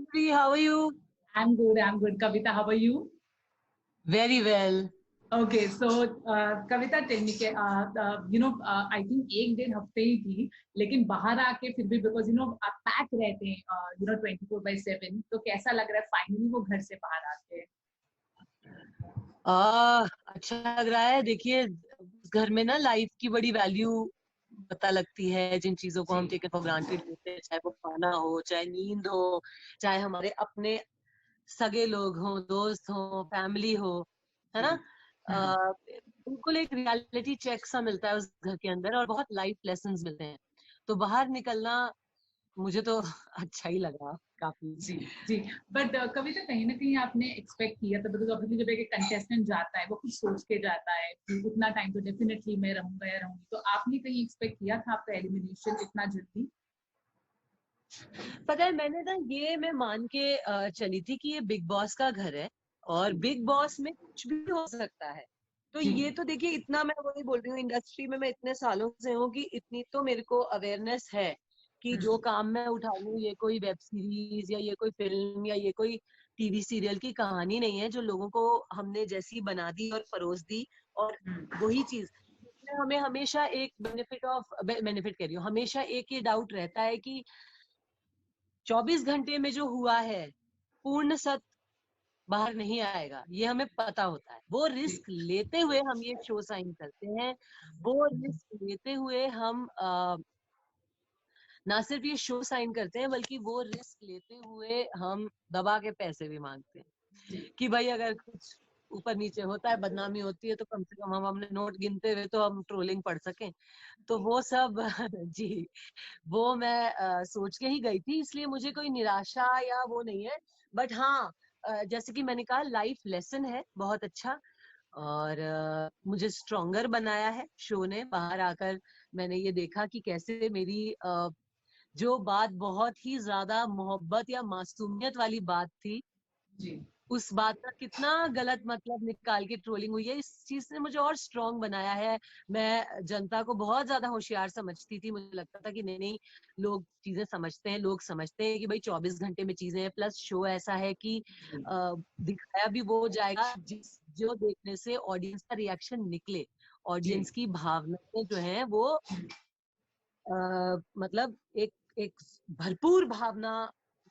Manjri, how are you? I'm good. I'm good. Kavita, how are you? Very well. Okay, so Kavita technique है I think एक डेढ़ हफ्ते ही थी, लेकिन बाहर आके फिर भी बिकॉज आप पैक रहते हैं 24/7, तो कैसा लग रहा है फाइनली वो घर से बाहर आके? अच्छा लग रहा है। देखिए, घर में ना लाइफ की बड़ी वैल्यू पता लगती है। जिन चीजों को हम जी। टेकन फॉर ग्रांटेड लेते हैं, चाहे वो खाना हो, चाहे नींद हो, चाहे हमारे अपने सगे लोग हो, दोस्त हो, फैमिली हो, है जी। ना। आ, बिल्कुल एक रियलिटी चेक सा मिलता है उस घर के अंदर, और बहुत लाइफ लेसन्स मिलते हैं। तो बाहर निकलना मुझे तो अच्छा ही लगा काफी। जी। जी। बट कविता, कहीं ना कहीं आपने एक्सपेक्ट किया था, बिकॉज ऑब्वियसली जब एक कंटेस्टेंट जाता है वो कुछ सोच के जाता है कि उतना टाइम तो डेफिनेटली मैं रहूंगा या रहूंगी, तो आपने कहीं एक्सपेक्ट किया था आपका एलिमिनेशन इतना जल्दी? पता है, मैंने ना ये मैं मान के चली थी कि ये बिग बॉस का घर है और बिग बॉस में कुछ भी हो सकता है। तो जी। ये तो देखिए, इतना मैं वही बोल रही हूँ, इंडस्ट्री में मैं इतने सालों से हूँ कि इतनी तो मेरे को अवेयरनेस है कि जो काम मैं उठा लूँ, ये कोई वेब सीरीज या ये कोई फिल्म या ये कोई टीवी सीरियल की कहानी नहीं है जो लोगों को हमने जैसी बना दी और परोस दी। और वही चीज इसमें हमें हमेशा एक बेनिफिट कह रही हूँ, हमेशा एक ये डाउट रहता है कि 24 घंटे में जो हुआ है पूर्ण सत्य बाहर नहीं आएगा, ये हमें पता होता है। वो जी। रिस्क लेते हुए हम ये शो साइन करते हैं। वो रिस्क लेते हुए हम ना सिर्फ ये शो साइन करते हैं, बल्कि वो रिस्क लेते हुए हम दबा के पैसे भी मांगते हैं जी। कि भाई अगर कुछ ऊपर नीचे होता है, बदनामी होती है, तो कम से कम हम अपने नोट गिनते हुए तो हम ट्रोलिंग पढ़ सकें। तो वो सब जी, वो मैं सोच के ही गई थी, इसलिए मुझे कोई निराशा या वो नहीं है। बट हाँ, जैसे कि मैंने कहा, लाइफ लेसन है बहुत अच्छा। और मुझे स्ट्रोंगर बनाया है शो ने। बाहर आकर मैंने ये देखा कि कैसे मेरी जो बात बहुत ही ज्यादा मोहब्बत या मासूमियत वाली बात थी, जी। उस बात का कितना गलत मतलब निकाल के ट्रोलिंग हुई है। इस चीज ने मुझे और स्ट्रांग बनाया है। मैं जनता को बहुत ज्यादा होशियार समझती थी, मुझे लगता था कि नहीं नहीं, लोग चीजें समझते हैं, लोग समझते हैं कि भाई 24 घंटे में चीजें हैं। प्लस शो ऐसा है कि दिखाया भी वो जाएगा जिस जो देखने से ऑडियंस का रिएक्शन निकले, जी। ऑडियंस की भावनाएं जो हैं वो मतलब एक एक भरपूर भावना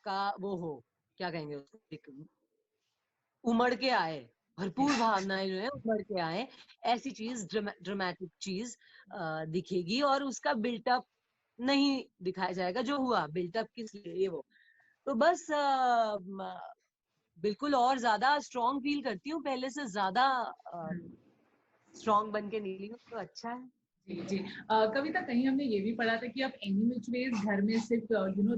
का वो हो, क्या कहेंगे उसको, एक उमड़ के आए, जी। भरपूर भावनाएं जो है उमड़ के आए। ऐसी चीज, ड्रामेटिक चीज दिखेगी, और उसका बिल्टअप नहीं दिखाया जाएगा। जो हुआ बिल्टअप किस लिए, ये वो तो बस बिल्कुल और ज्यादा स्ट्रांग फील करती हूँ, पहले से ज्यादा स्ट्रांग बन के निकली हूँ, तो अच्छा है। जी। जी। कविता, कहीं हमने ये भी पढ़ा था कि आप एनी विच वेज घर में सिर्फ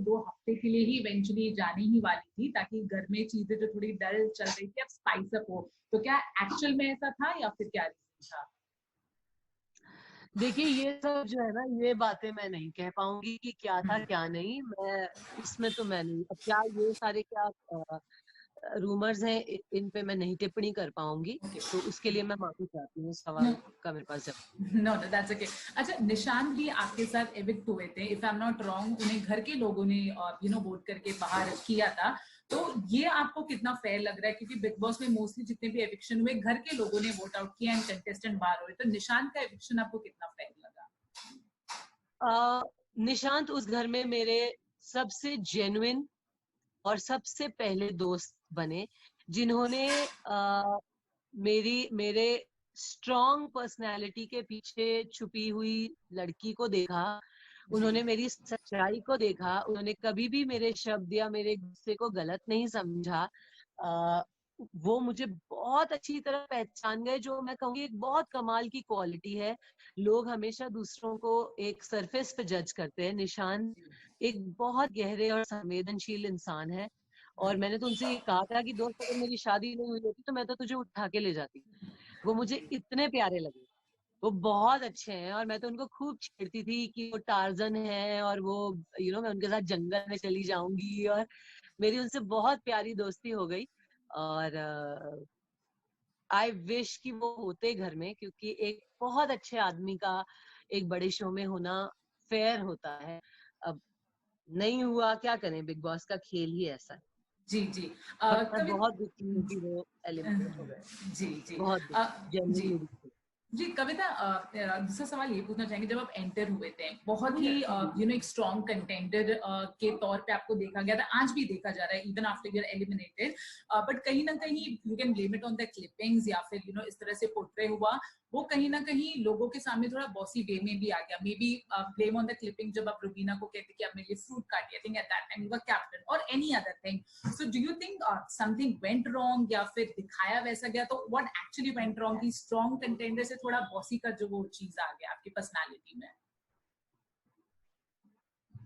2 हफ्ते के लिए ही इवेंचुअली जाने ही वाली थी, ताकि घर में चीजें जो थोड़ी डल चल रही थी अब स्पाइस अप हो। तो क्या एक्चुअल में ऐसा था या फिर क्या रीजन था? देखिए, ये सब जो है ना, ये बातें मैं नहीं कह पाऊंगी कि क्या था क्या नहीं। मैं इसमें तो मैं नहीं, अब क्या ये सारे क्या रूमर्स हैं, इन पे मैं नहीं टिप्पणी कर पाऊंगी। ओके। तो उसके लिए मैं माफी चाहती हूँ, नो। सवाल का मेरे पास जवाब। No, no, that's okay. अच्छा, निशांत भी आपके साथ एविक्ट हुए थे, if I am not wrong, उन्हें घर के लोगों ने वोट करके बाहर किया था। तो ये आपको कितना फेयर लग रहा है? क्योंकि बिग बॉस में मोस्टली जितने भी एविक्शन हुए, घर के लोगों ने वोट आउट किया एंड कंटेस्टेंट बाहर हुए, तो निशांत का एविक्शन आपको कितना फेयर लगा? निशांत उस घर में मेरे सबसे जेन्युइन और सबसे पहले दोस्त बने, जिन्होंने मेरे स्ट्रॉन्ग पर्सनालिटी के पीछे छुपी हुई लड़की को देखा। जी। उन्होंने मेरी सच्चाई को देखा। उन्होंने कभी भी मेरे शब्द या मेरे गुस्से को गलत नहीं समझा। आ, वो मुझे बहुत अच्छी तरह पहचान गए, जो मैं कहूँगी एक बहुत कमाल की क्वालिटी है। लोग हमेशा दूसरों को एक सरफेस पे जज करते हैं, निशान एक बहुत गहरे और संवेदनशील इंसान है। और मैंने तो उनसे ये कहा था कि दोस्त, अगर मेरी शादी नहीं हुई होती तो मैं तो तुझे उठा के ले जाती। वो मुझे इतने प्यारे लगे, वो बहुत अच्छे हैं। और मैं तो उनको खूब छेड़ती थी कि वो टार्जन है, और वो मैं उनके साथ जंगल में चली जाऊंगी, और मेरी उनसे बहुत प्यारी दोस्ती हो गई। और आई विश कि वो होते घर में, क्योंकि एक बहुत अच्छे आदमी का एक बड़े शो में होना फेयर होता है। अब नहीं हुआ, क्या करें, बिग बॉस का खेल ही ऐसा है। जी जी। और मैं कवि बहुत दुखी हूँ कि वो एलिमिनेट हो गए। जी जी। बहुत दुखी, जी जेन्युइनली दुखी। जी। कविता, दूसरा सवाल ये पूछना चाहेंगे, जब आप एंटर हुए थे बहुत ही एक स्ट्रॉन्ग कंटेंडर के तौर पे आपको देखा गया था, आज भी देखा जा रहा है even after your eliminated, but कहीं ना कहीं you can blame it on the clippings या फिर इस तरह से पोर्ट्रे हुआ, वो कहीं ना कहीं लोगों के सामने थोड़ा बॉसी वे में भी आ गया। May be blame on the clipping, जब आप रुबीना को कहते कि आप मेरे लिए फ्रूट काटिए, I think at that time you were captain और any other thing. So do you think something went wrong या फिर दिखाया वैसा गया? तो what actually went wrong कि strong contender से थोड़ा बॉसी का जो वो चीज आ गया आपकी पर्सनालिटी में?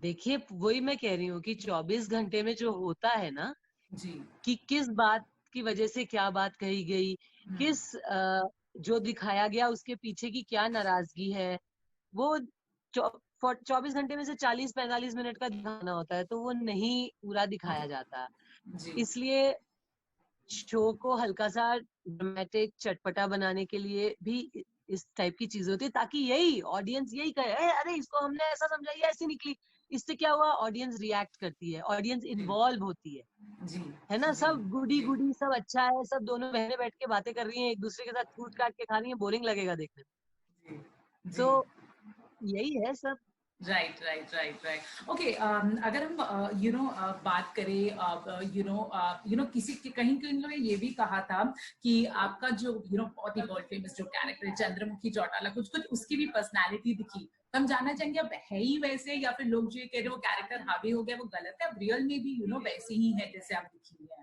देखिए, वही मैं कह रही हूँ कि 24 घंटे में जो होता है ना, जी। कि किस बात की वजह से क्या बात कही गई, किस जो दिखाया गया उसके पीछे की क्या नाराजगी है, वो 24 घंटे में से 40-45 मिनट का दिखाना होता है, तो वो नहीं पूरा दिखाया जाता। जी। इसलिए शो को हल्का सा ड्रामेटिक चटपटा बनाने के लिए भी इस टाइप की चीजें होती है, ताकि यही ऑडियंस यही कहे, अरे इसको हमने ऐसा समझा, ये ऐसी निकली, इससे क्या हुआ, ऑडियंस रिएक्ट करती है, ऑडियंस जी। इन्वॉल्व होती जी। है ना। जी। सब गुडी जी। गुडी सब अच्छा है, सब दोनों बहनें बैठ के बातें कर रही हैं, एक दूसरे के साथ फ्रूट काट के खा रही हैं, बोरिंग लगेगा देखने में। जी। जी। तो यही है सब। Right right right right. Okay, अगर हम बात करें किसी के कहीं कहीं लोगों ने ये भी कहा था कि आपका जो बहुत ही वर्ल्ड फेमस जो कैरेक्टर है चंद्रमुखी चौटाला, कुछ कुछ उसकी भी पर्सनालिटी दिखी, तो हम जानना चाहेंगे अब है ही वैसे या फिर लोग जो ये कह रहे हैं वो कैरेक्टर हावी हो गया वो गलत है, अब रियल में भी वैसे ही है जैसे आप दिखी है?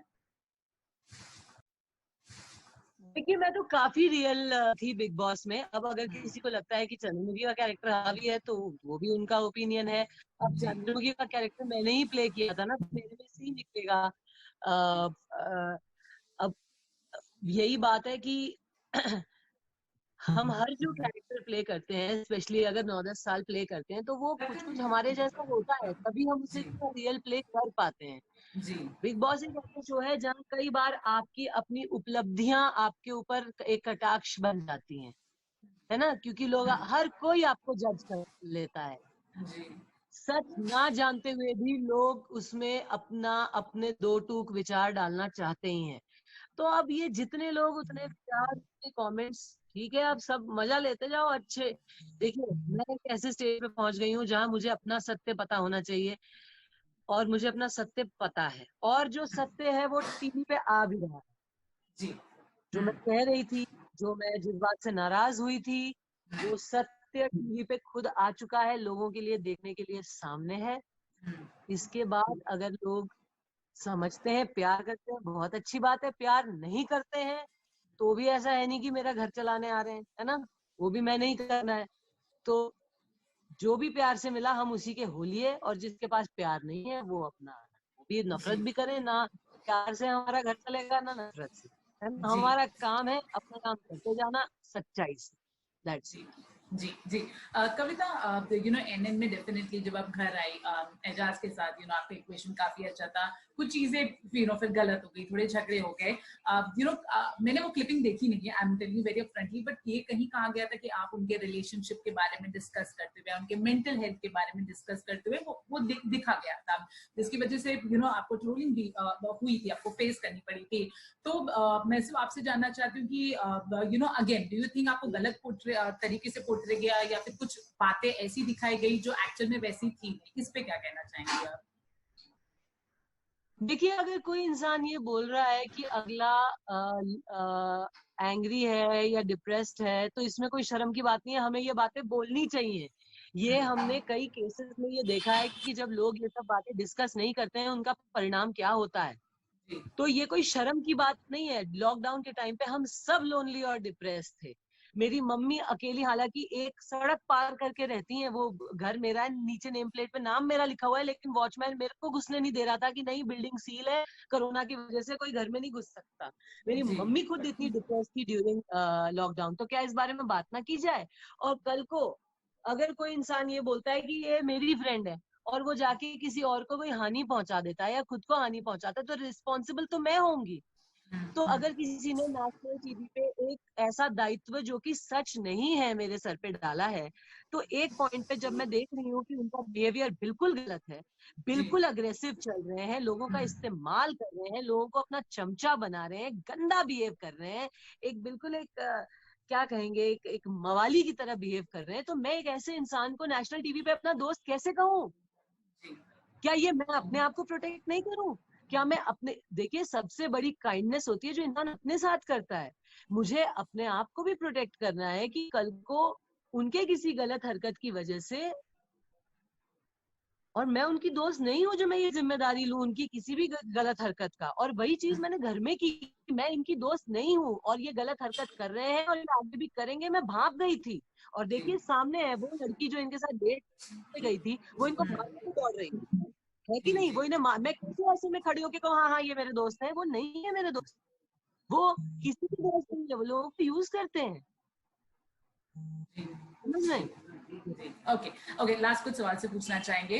देखिए, मैं तो काफी रियल थी बिग बॉस में। अब अगर किसी को लगता है कि चंद्रमुखी का कैरेक्टर हावी है, तो वो भी उनका ओपिनियन है। अब जी। चंद्रमुखी का कैरेक्टर मैंने ही प्ले किया था ना, तो मेरे में से ही निकलेगा। अब यही बात है कि हम हर जो कैरेक्टर प्ले करते हैं, स्पेशली अगर 9-10 साल प्ले करते हैं, तो वो कुछ कुछ हमारे जैसा होता है, तभी हम उसे जी। रियल प्ले कर पाते हैं। जी। बिग बॉस एक ऐसा शो है जहाँ कई बार आपकी अपनी उपलब्धियां आपके ऊपर एक कटाक्ष बन जाती हैं, है ना, क्योंकि लोग, हर कोई आपको जज कर लेता है। जी। सच ना जानते हुए भी लोग उसमें अपने दो टूक विचार डालना चाहते ही हैं। तो अब ये जितने लोग उतने विचार, उतने कमेंट्स, ठीक है, आप सब मजा लेते जाओ। अच्छे, देखिए, मैं एक ऐसे स्टेज पे पहुंच गई हूँ जहां मुझे अपना सत्य पता होना चाहिए, और मुझे अपना सत्य पता है, और जो सत्य है वो टीवी पे आ भी रहा है। जी। जो मैं कह रही थी, जो मैं जिस बात से नाराज हुई थी, वो सत्य टीवी पे खुद आ चुका है, लोगों के लिए देखने के लिए सामने है। इसके बाद अगर लोग समझते हैं, प्यार करते हैं, बहुत अच्छी बात है। प्यार नहीं करते हैं तो भी ऐसा है नहीं कि मेरा घर चलाने आ रहे हैं, है ना, वो भी मैंने ही करना है। तो जो भी प्यार से मिला हम उसी के होलिए, और जिसके पास प्यार नहीं है वो अपना, वो भी नफरत जी। भी करे ना। प्यार से हमारा घर चलेगा ना नफरत से, है ना। जी। हमारा काम है अपना काम करते जाना सच्चाई से। दैट्स जी। जी। जी। कविता, एनएन में डेफिनेटली जब आप घर आई एजाज के साथ, आपका इक्वेशन काफी अच्छा था, कुछ चीजें फिर गलत हो गई, थोड़े झगड़े हो गए। मैंने वो क्लिपिंग देखी नहीं है, I am telling you very frontly, but ये कहीं कहा गया था कि आप उनके रिलेशनशिप के बारे में डिस्कस करते हुए, उनके मेंटल हेल्थ के बारे में डिस्कस करते हुए वो दिखा गया था, जिसकी वजह से आपको ट्रोलिंग भी हुई थी, आपको फेस करनी पड़ी थी। तो मैं सिर्फ आपसे जानना चाहती हूँ कि अगेन डू यू थिंक आपको गलत तरीके से पोर्ट्रे गया या फिर कुछ बातें ऐसी दिखाई गई जो एक्चुअल में वैसी थी? इस पे क्या कहना चाहेंगे आप? देखिए, अगर कोई इंसान ये बोल रहा है कि अगला एंग्री है या डिप्रेस्ड है, तो इसमें कोई शर्म की बात नहीं है, हमें ये बातें बोलनी चाहिए। ये हमने कई केसेस में ये देखा है कि जब लोग ये सब बातें डिस्कस नहीं करते हैं, उनका परिणाम क्या होता है। जी। तो ये कोई शर्म की बात नहीं है। लॉकडाउन के टाइम पे हम सब लोनली और डिप्रेस थे। मेरी मम्मी अकेली, हालांकि एक सड़क पार करके रहती हैं, वो घर मेरा है, नीचे नेम प्लेट पे नाम मेरा लिखा हुआ है, लेकिन वॉचमैन मेरे को घुसने नहीं दे रहा था कि नहीं, बिल्डिंग सील है, कोरोना की वजह से कोई घर में नहीं घुस सकता। मेरी जी। मम्मी खुद इतनी डिप्रेस थी ड्यूरिंग लॉकडाउन। तो क्या इस बारे में बात ना की जाए? और कल को अगर कोई इंसान ये बोलता है कि ये मेरी फ्रेंड है, और वो जाके किसी और को कोई हानि पहुंचा देता है या खुद को हानि पहुंचाता है, तो रिस्पॉन्सिबल तो मैं होंगी। तो अगर किसी ने नेशनल टीवी पे एक ऐसा दायित्व जो कि सच नहीं है मेरे सर पे डाला है, तो एक पॉइंट पे जब मैं देख रही हूँ कि उनका बिहेवियर बिल्कुल गलत है, बिल्कुल अग्रेसिव चल रहे हैं, लोगों का इस्तेमाल कर रहे हैं, लोगों को अपना चमचा बना रहे हैं, गंदा बिहेव कर रहे हैं, एक बिल्कुल एक क्या कहेंगे, एक मवाली की तरह बिहेव कर रहे हैं, तो मैं एक ऐसे इंसान को नेशनल टीवी पे अपना दोस्त कैसे कहूँ? क्या ये मैं अपने आप को प्रोटेक्ट नहीं करूं? क्या मैं अपने, देखिए सबसे बड़ी काइंडनेस होती है जो इंसान अपने साथ करता है। मुझे अपने आप को भी प्रोटेक्ट करना है कि कल को उनके किसी गलत हरकत की वजह से, और मैं उनकी दोस्त नहीं हूं जो मैं ये जिम्मेदारी लूं उनकी किसी भी गलत हरकत का। और वही चीज मैंने घर में की, मैं इनकी दोस्त नहीं हूं और ये गलत हरकत कर रहे हैं और ये आगे भी करेंगे, मैं भाग गई थी। और देखिए सामने है वो लड़की जो इनके साथ डेट पे गई थी, वो इनको मारने को दौड़ रही है कि नहीं? वो इन्हें मैं कैसे ऐसे में खड़ी होके कहूँ हाँ हाँ ये मेरे दोस्त है? वो नहीं है मेरे दोस्त, वो किसी की दोस्त नहीं है, वो लोगों को यूज करते हैं, समझ रहे हैं? ओके ओके, लास्ट कुछ सवाल से पूछना चाहेंगे।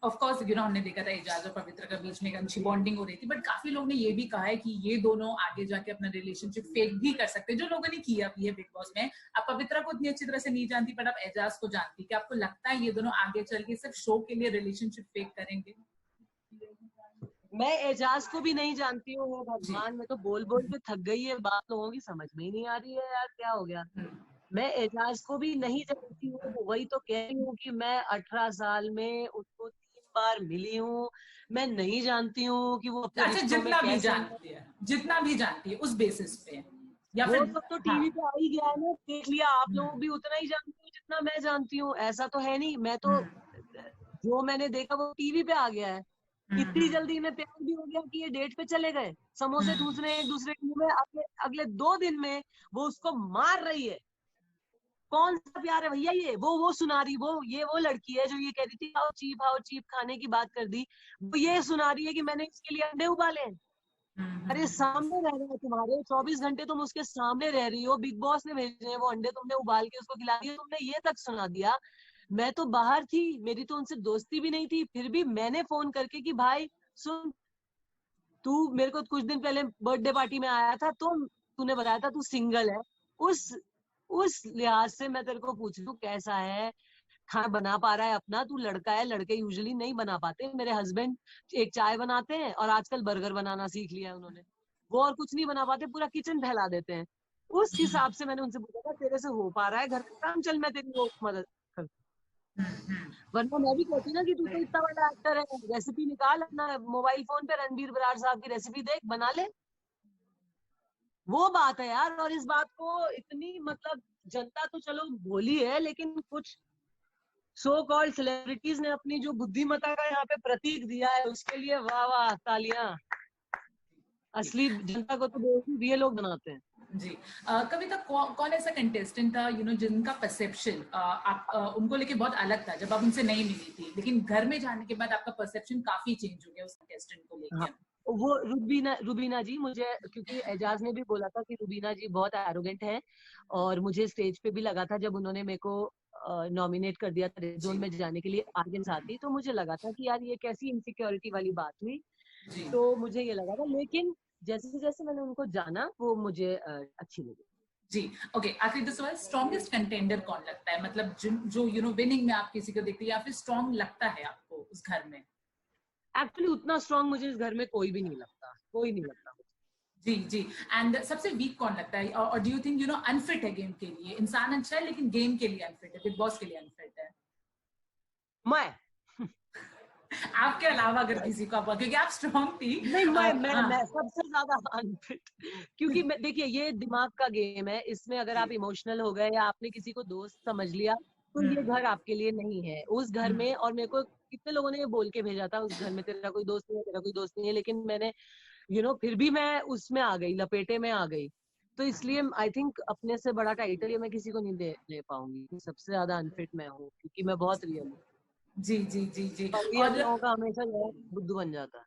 ऑफ कोर्स यू नो हमने देखा था एजाज और पवित्र का बीच में एक अच्छी बॉन्डिंग हो रही थी, बट काफी लोग ने ये भी कहा है कि ये दोनों आगे जाके अपना रिलेशनशिप फेक भी कर सकते हैं, जो लोगों ने किया भी है बिग बॉस में। आप पवित्रा को इतनी अच्छी तरह से नहीं जानती, बट आप एजाज को जानती, क्या आपको लगता है ये दोनों आगे चल के सिर्फ शो के लिए रिलेशनशिप फेक करेंगे? मैं एजाज को भी नहीं जानती हूँ, भगवान, मैं तो बोल बोल के थक गई है, बात लोगों की समझ में ही नहीं आ रही है यार, क्या हो गया? मैं एजाज को भी नहीं जानती हूँ, वही तो कह रही हूँ कि मैं 18 साल में उसको 3 बार मिली हूँ, मैं नहीं जानती हूँ कि वो अपने अच्छा, रिश्तों में जितना भी कैसे जानती है, जितना भी जानती है उस बेसिस पे, या वो फिर सब तो हाँ। टीवी पे आ ही गया है ना, देख लिया, आप लोग भी उतना ही जानते हो जितना मैं जानती हूँ, ऐसा तो है नहीं। मैं तो जो मैंने देखा वो टीवी पे आ गया है। इतनी जल्दी में प्यार भी हो गया कि ये डेट पे चले गए, समोसे ठूस रहे हैं एक दूसरे के मुंह में, अगले अगले 2 दिन में वो उसको मार रही है। कौन सा प्यार है भैया ये? वो सुना रही, वो लड़की है जो ये कह रही थी हाउ चीप खाने की बात कर दी, वो ये सुना रही है कि मैंने इसके लिए अंडे उबाले हैं। अरे सामने रह रहे हैं तुम्हारे, 24 घंटे तुम उसके सामने रह रही हो, बिग बॉस ने भेजे हैं वो अंडे, तुमने उबाल के उसको खिला दिया, तुमने ये तक सुना दिया। मैं तो बाहर थी, मेरी तो उनसे दोस्ती भी नहीं थी, फिर भी मैंने फोन करके कि भाई सुन, तू मेरे को कुछ दिन पहले बर्थडे पार्टी में आया था, तो तूने बताया था तू सिंगल है, उस उस लिहाज से मैं तेरे को पूछ लूं कैसा है, खाना बना पा रहा है अपना? तू लड़का है, लड़के यूजुअली नहीं बना पाते। मेरे हस्बैंड एक चाय बनाते हैं और आजकल बर्गर बनाना सीख लिया है उन्होंने, वो और कुछ नहीं बना पाते, पूरा किचन फैला देते हैं। उस हिसाब से मैंने उनसे पूछा था तेरे से हो पा रहा है घर का काम, चल मैं तेरी वो मदद कर, वरना मैं भी कहती ना कि तू तो इतना बड़ा एक्टर है, रेसिपी निकाल अपना मोबाइल फोन पे, रणबीर बराड़ साहब की रेसिपी देख, बना ले। वो बात है यार। और इस बात को इतनी मतलब जनता तो चलो भोली है, लेकिन कुछ सो कॉल्ड सेलिब्रिटीज ने अपनी जो बुद्धिमत्ता का यहाँ पे प्रतीक दिया है, उसके लिए वाह वाह, तालियां। असली जनता को तो बेवकूफ ये लोग बनाते हैं। जी। कविता, कौन ऐसा कंटेस्टेंट था यू नो जिनका परसेप्शन आप उनको लेके बहुत अलग था जब आप उनसे नहीं मिली थी, लेकिन घर में जाने के बाद आपका परसेप्शन काफी चेंज हो गया उस कंटेस्टेंट को हाँ, लेके? वो रुबीना जी, मुझे क्योंकि एजाज ने भी बोला था कि रुबीना जी बहुत एरोगेंट है, और मुझे स्टेज पे भी लगा था जब उन्होंने मेरे को नॉमिनेट कर दिया था रेड जोन में जाने के लिए आगे साथी, तो मुझे लगा था कि यार ये कैसी इनसिक्योरिटी वाली बात हुई, जी तो मुझे ये लगा था। लेकिन जैसे जैसे मैंने उनको जाना, वो मुझे अच्छी लगी। जी। ओके, आखिरी दो सवाल, स्ट्रॉन्गेस्ट कंटेंडर कौन लगता है, मतलब जो यू नो विनिंग में आप किसी को देखते हैं या फिर स्ट्रॉन्ग लगता है आपको उस घर में? एक्चुअली उतना स्ट्रांग मुझे इस घर में कोई भी नहीं लगता, कोई नहीं लगता। जी जी। एंड सबसे वीक कौन लगता है, और do you think you know unfit है गेम के लिए? इंसान अच्छा है लेकिन गेम के लिए अनफिट है, बिग बॉस के लिए अनफिट है? मैं आपके अलावा अगर किसी को आप, क्योंकि आप स्ट्रॉन्ग थी। नहीं, मैं हाँ। सबसे ज्यादा अनफिट, क्योंकि मैं, देखिए ये दिमाग का गेम है, इसमें अगर आप इमोशनल हो गए या आपने किसी को दोस्त समझ लिया, तो ये घर आपके लिए नहीं है। उस घर में, और मेरे को कितने लोगों ने ये बोल के भेजा था, उस घर में तेरा कोई दोस्त नहीं है, तेरा कोई दोस्त नहीं है, लेकिन मैंने फिर भी मैं उसमें आ गई, लपेटे में आ गई। तो इसलिए आई थिंक अपने से बड़ा टाइटल ये मैं किसी को नहीं ले पाऊंगी, सबसे ज्यादा अनफिट मैं हूँ, क्योंकि मैं बहुत रियल हूँ, जी जी जी जी। और रियल और लोगों का हमेशा जो है बुद्धू बन जाता है।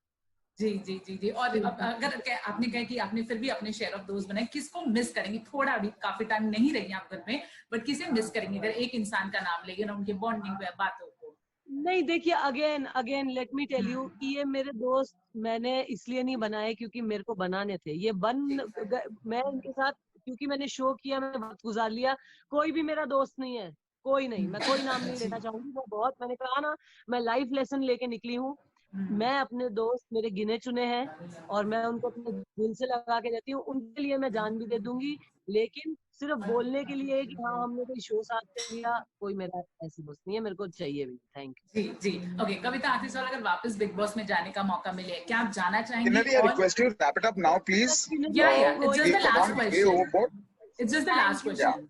जी जी जी जी। और अब अगर आपने कहा कि आपने फिर भी अपने शेयर ऑफ दोस्त बनाए, किसको मिस करेंगे? थोड़ा भी, काफी टाइम नहीं रही आप घर में, बट किसे मिस करेंगे अगर एक इंसान का नाम लेंगे ना, उनके बॉन्डिंग पे, बातों को? नहीं देखिए, again let me tell you कि ये मेरे दोस्त मैंने इसलिए नहीं बनाए क्योंकि मेरे को बनाने थे, ये मैं इनके साथ क्योंकि मैंने शो किया, मैंने वक्त गुजार लिया। कोई भी मेरा दोस्त नहीं है, कोई नहीं, मैं कोई नाम नहीं लेना चाहूंगी। मैं बहुत, मैंने कहा ना, मैं लाइफ लेसन लेके निकली हूँ। मैं अपने दोस्त मेरे गिने चुने हैं और मैं उनको अपने दिल से लगा के देती हूँ। उनके लिए मैं जान भी दे दूंगी, लेकिन सिर्फ बोलने के लिए कि हाँ हमने कोई शो साथ में लिया, कोई मेरा ऐसी दोस्त नहीं है, मेरे को चाहिए भी। थैंक जी जी। ओके, कविता आखिरी सवाल, अगर वापस बिग बॉस में जाने का मौका मिले, क्या आप जाना चाहेंगी? Kinnadi, I request you to wrap it up now, please. Yeah, it's just the last Way question. overboard. It's just the last question.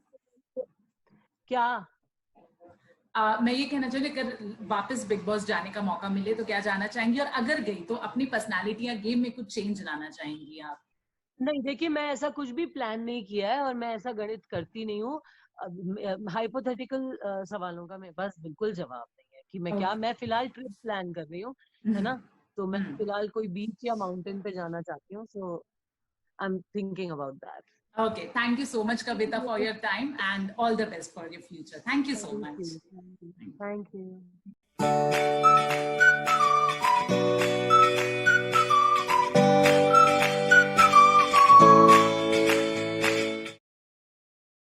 क्या मैं ये कहना चाहूंगी, अगर वापस बिग बॉस जाने का मौका मिले तो क्या जाना चाहेंगी, और अगर गई तो अपनी पर्सनालिटी या गेम में कुछ चेंज लाना चाहेंगी आप? नहीं देखिए, मैं ऐसा कुछ भी प्लान नहीं किया है और मैं ऐसा गणित करती नहीं हूँ। हाइपोथेटिकल सवालों का मेरे पास बिल्कुल जवाब नहीं है कि मैं क्या, मैं फिलहाल ट्रिप प्लान कर रही हूँ, है ना। तो मैं फिलहाल कोई बीच या माउंटेन पे जाना चाहती हूँ, so I am thinking about that. Okay, thank you so much, Kavita, for your time, and all the best for your future. Thank you so much. Thank you.